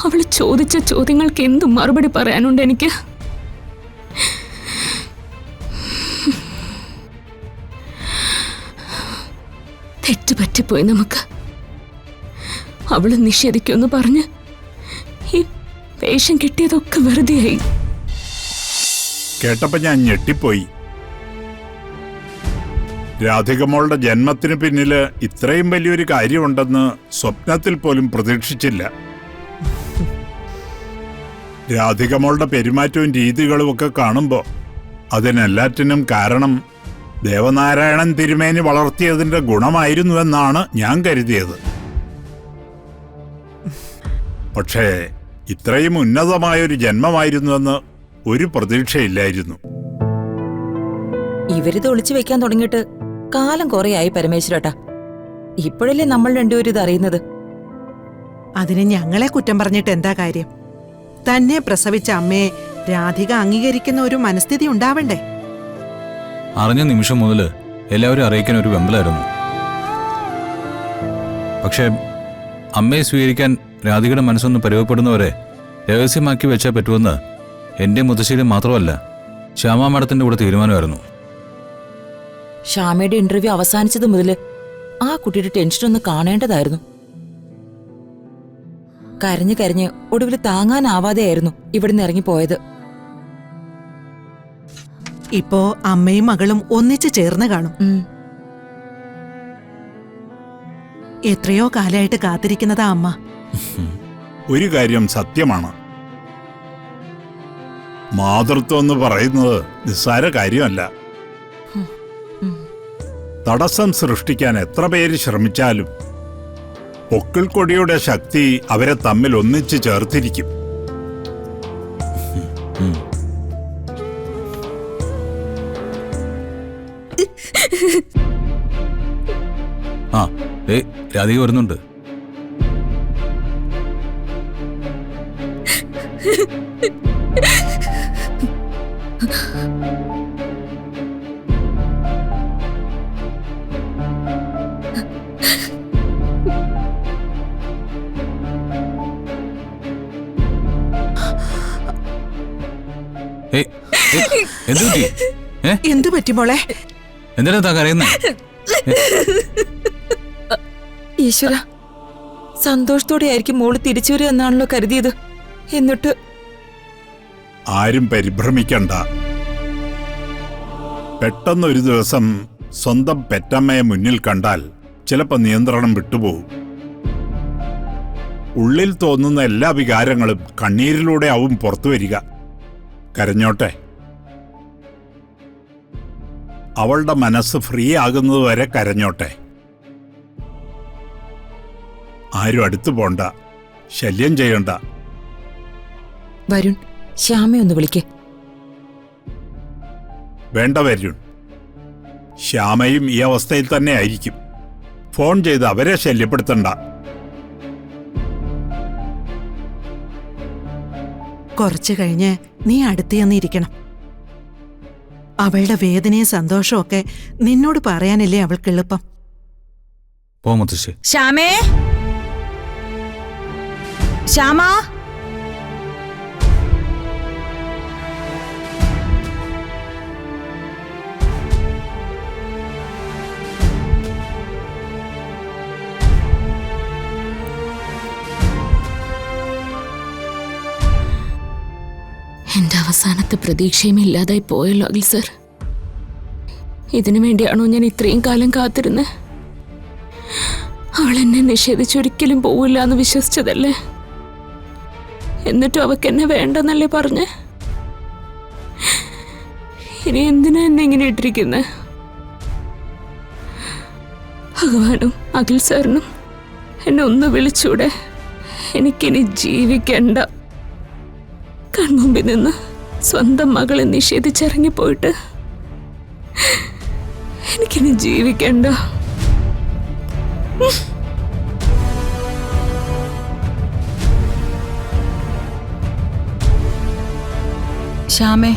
അവള് ചോദിച്ച ചോദ്യങ്ങൾക്ക് എന്തു മറുപടി പറയാനുണ്ട് എനിക്ക്? തെറ്റുപറ്റിപ്പോയി നമുക്ക്. അവള് നിഷേധിക്കുമെന്ന് പറഞ്ഞ് ഈ വേഷം കിട്ടിയതൊക്കെ വെറുതെയായി. കേട്ടപ്പോ ഞാൻ ഞെട്ടിപ്പോയി. രാധികമോളുടെ ജന്മത്തിന് പിന്നില് ഇത്രയും വലിയൊരു കാര്യമുണ്ടെന്ന് സ്വപ്നത്തിൽ പോലും പ്രതീക്ഷിച്ചില്ല. രാധികമോളുടെ പെരുമാറ്റവും രീതികളും ഒക്കെ കാണുമ്പോ അതിനെല്ലാറ്റിനും കാരണം ദേവനാരായണൻ തിരുമേനി വളർത്തിയതിന്റെ ഗുണമായിരുന്നുവെന്നാണ് ഞാൻ കരുതിയത്. പക്ഷേ ഇത്രയും ഉന്നതമായൊരു ജന്മമായിരുന്നുവെന്ന് ഒരു പ്രതീക്ഷയില്ലായിരുന്നു. ഇവരിത് ഒളിച്ചു വെക്കാൻ തുടങ്ങിയിട്ട് കാലം കുറെയായി പരമേശ്വരേട്ടാ. ഇപ്പോഴല്ലേ നമ്മൾ രണ്ടുപേരും ഇത് അറിയുന്നത്. അതിന് ഞങ്ങളെ കുറ്റം പറഞ്ഞിട്ട് എന്താ കാര്യം? തന്നെ പ്രസവിച്ച അമ്മയെ രാധിക അംഗീകരിക്കുന്ന ഒരു മനസ്ഥിതി ഉണ്ടാവണ്ടേ? അറിഞ്ഞ നിമിഷം മുതൽ എല്ലാവരും അറിയിക്കാൻ ഒരു വെമ്പലായിരുന്നു. പക്ഷേ അമ്മയെ സ്വീകരിക്കാൻ രാധികയുടെ മനസ്സൊന്ന് പരുവപ്പെടുന്നവരെ രഹസ്യമാക്കി വെച്ചാൽ പറ്റുമെന്ന് എൻ്റെ മുത്തശ്ശിയുടെ മാത്രമല്ല ശ്യാമ മാഡത്തിൻ്റെ കൂടെ തീരുമാനമായിരുന്നു. ശ്യാമയുടെ ഇന്റർവ്യൂ അവസാനിച്ചത് മുതൽ ആ കുട്ടിയുടെ ടെൻഷനൊന്ന് കാണേണ്ടതായിരുന്നു. കരഞ്ഞ് കരഞ്ഞ് ഒടുവിൽ താങ്ങാനാവാതെയായിരുന്നു ഇവിടുന്ന് ഇറങ്ങിപ്പോയത്. ഇപ്പോ അമ്മയും മകളും ഒന്നിച്ചു ചേർന്ന് കാണും. എത്രയോ കാലമായിട്ട് കാത്തിരിക്കുന്നതാ അമ്മ. ഒരു കാര്യം സത്യമാണ്, മാതൃത്വം എന്ന് പറയുന്നത് നിസ്സാര കാര്യമല്ല. തടസ്സം സൃഷ്ടിക്കാൻ എത്ര പേര് ശ്രമിച്ചാലും പൊക്കിൾക്കൊടിയുടെ ശക്തി അവരെ തമ്മിൽ ഒന്നിച്ചു ചേർത്തിരിക്കും. ആ രാധിക വരുന്നുണ്ട്. എന്തു പറ്റി മോളെ? എന്തിനാ കരയുന്നേ? ഈശ്വര, സന്തോഷത്തോടെ ആയിരിക്കും മോള് തിരിച്ചു വരിക എന്നാണല്ലോ കരുതിയത്. എന്നിട്ട് ആരും പരിഭ്രമിക്കണ്ട. പെട്ടെന്നൊരു ദിവസം സ്വന്തം പെറ്റമ്മയെ മുന്നിൽ കണ്ടാൽ ചിലപ്പോൾ നിയന്ത്രണം വിട്ടുപോകും. ഉള്ളിൽ തോന്നുന്ന എല്ലാ വികാരങ്ങളും കണ്ണീരിലൂടെ ആവും പുറത്തു വരിക. കരഞ്ഞോട്ടെ. അവളുടെ മനസ്സ് ഫ്രീ ആകുന്നതുവരെ കരഞ്ഞോട്ടെ. ആരും അടുത്തു പോണ്ട, ശല്യം ചെയ്യണ്ട. വരുൺ, ശ്യാമയൊന്ന് വിളിക്കേ. വേണ്ട വരുൺ, ശ്യാമയും ഈ അവസ്ഥയിൽ തന്നെ ആയിരിക്കും. ഫോൺ ചെയ്ത് അവരെ ശല്യപ്പെടുത്തണ്ട. കുറച്ചു കഴിഞ്ഞ് നീ അടുത്ത് ചെന്നിരിക്കണം. അവളുടെ വേദനയും സന്തോഷവും ഒക്കെ നിന്നോട് പറയാനല്ലേ അവൾക്ക് എളുപ്പം. പോ മുത്തശ്ശി. ശ്യാമേ, ശ്യാമ, എന്റെ അവസാനത്തെ പ്രതീക്ഷയും ഇല്ലാതായി പോയല്ലോ അഖിൽ സർ. ഇതിനു വേണ്ടിയാണോ ഞാൻ ഇത്രയും കാലം കാത്തിരുന്നത്? അവൾ എന്നെ നിഷേധിച്ചൊരിക്കലും പോവില്ല എന്ന് വിശ്വസിച്ചതല്ലേ? എന്നിട്ടും അവക്ക് എന്നെ വേണ്ടെന്നല്ലേ പറഞ്ഞ്? ഇനി എന്തിനാ എന്നെ ഇങ്ങനെ ഇട്ടിരിക്കുന്നത്? ഭഗവാനും അഖിൽ സാറിനും എന്നെ ഒന്ന് വിളിച്ചൂടെ? എനിക്കിനി ജീവിക്കണ്ട. കൺമുമ്പിൽ നിന്ന് സ്വന്തം മകളെ നിഷേധിച്ചിറങ്ങിപ്പോയിട്ട് എനിക്കിനി ജീവിക്കണ്ട. ശ്യാമേ,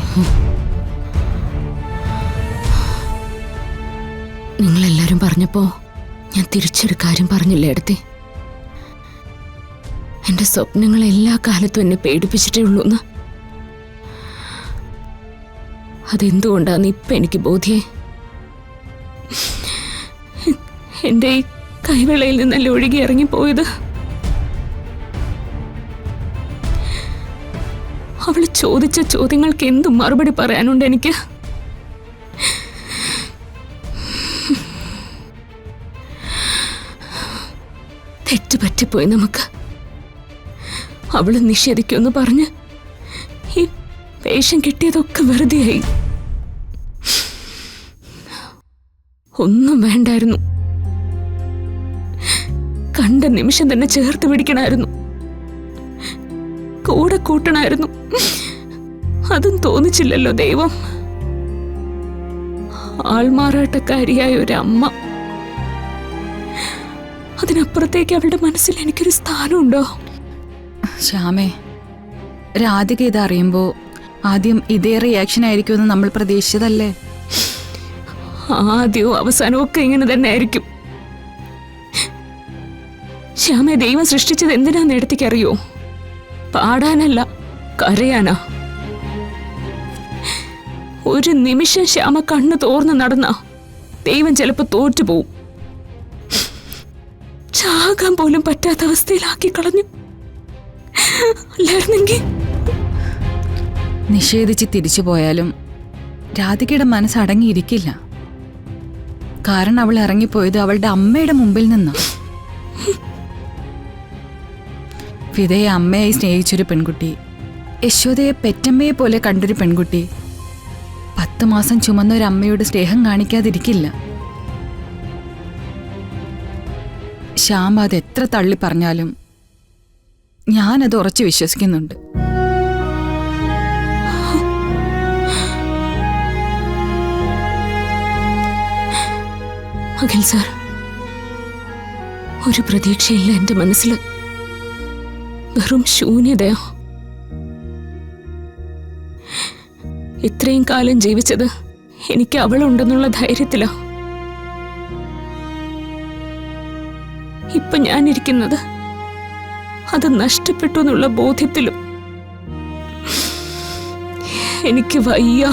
നിങ്ങളെല്ലാരും പറഞ്ഞപ്പോ ഞാൻ തിരിച്ചൊരു കാര്യം പറഞ്ഞില്ലേ അടുത്തേ? എന്റെ സ്വപ്നങ്ങൾ എല്ലാ കാലത്തും എന്നെ പേടിപ്പിച്ചിട്ടേ ഉള്ളൂന്ന്. അതെന്തുകൊണ്ടാന്ന് ഇപ്പൊ എനിക്ക് ബോധ്യായി. എന്റെ ഈ കൈവേളയിൽ നിന്നല്ല ഒഴുകി ഇറങ്ങിപ്പോയത്. അവള് ചോദിച്ച ചോദ്യങ്ങൾക്ക് എന്തു മറുപടി പറയാനുണ്ട് എനിക്ക്? തെറ്റുപറ്റിപ്പോയി നമുക്ക്. അവള് നിഷേധിക്കുമെന്ന് പറഞ്ഞ് ഈ വേഷം കിട്ടിയതൊക്കെ വെറുതെയായി. ഒന്നും വേണ്ടായിരുന്നു. കണ്ട നിമിഷം തന്നെ ചേർത്ത് പിടിക്കണമായിരുന്നു, കൂടെ കൂട്ടണമായിരുന്നു. അതും തോന്നിച്ചില്ലല്ലോ ദൈവം. ആൾമാറാട്ടക്കാരിയായ ഒരു അമ്മ, അതിനപ്പുറത്തേക്ക് അവളുടെ മനസ്സിൽ എനിക്കൊരു സ്ഥാനമുണ്ടോ? ശ്യാമേ, രാധിക ഇതറിയുമ്പോ ആദ്യം ഇതേ റിയാക്ഷൻ ആയിരിക്കുമെന്ന് നമ്മൾ പ്രതീക്ഷിച്ചതല്ലേ? ആദ്യവും അവസാനവും ഒക്കെ ഇങ്ങനെ തന്നെ ആയിരിക്കും. ശ്യാമയെ ദൈവം സൃഷ്ടിച്ചത് എന്തിനാന്ന് എടുത്തേക്കറിയോ? പാടാനല്ല, കരയാനാ. ഒരു നിമിഷം ശ്യാമ കണ്ണു തോർന്ന് നടന്ന ദൈവം ചിലപ്പോ തോറ്റുപോകും. ചാകാൻ പോലും പറ്റാത്ത അവസ്ഥയിലാക്കി കളഞ്ഞു. അല്ലായിരുന്നെങ്കിൽ നിഷേധിച്ച് തിരിച്ചു പോയാലും രാധികയുടെ മനസ്സ് അടങ്ങിയിരിക്കില്ല. കാരണം അവൾ ഇറങ്ങിപ്പോയത് അവളുടെ അമ്മയുടെ മുമ്പിൽ നിന്നാ. വിധയെ അമ്മയായി സ്നേഹിച്ചൊരു പെൺകുട്ടി, യശോദയെ പെറ്റമ്മയെ പോലെ കണ്ടൊരു പെൺകുട്ടി 10 മാസം ചുമന്ന ഒരു അമ്മയോട് സ്നേഹം കാണിക്കാതിരിക്കില്ല. ശ്യാം അത് എത്ര തള്ളി പറഞ്ഞാലും ഞാനത് ഉറച്ചു വിശ്വസിക്കുന്നുണ്ട്. അഖിൽ സാർ, ഒരു പ്രതീക്ഷയില്ല എന്റെ മനസ്സിൽ. വെറും ശൂന്യതയോ. ഇത്രയും കാലം ജീവിച്ചത് എനിക്ക് അവളുണ്ടെന്നുള്ള ധൈര്യത്തിലാ. ഇപ്പൊ ഞാനിരിക്കുന്നത് അത് നഷ്ടപ്പെട്ടു എന്നുള്ള ബോധ്യത്തിലും. എനിക്ക് വയ്യ.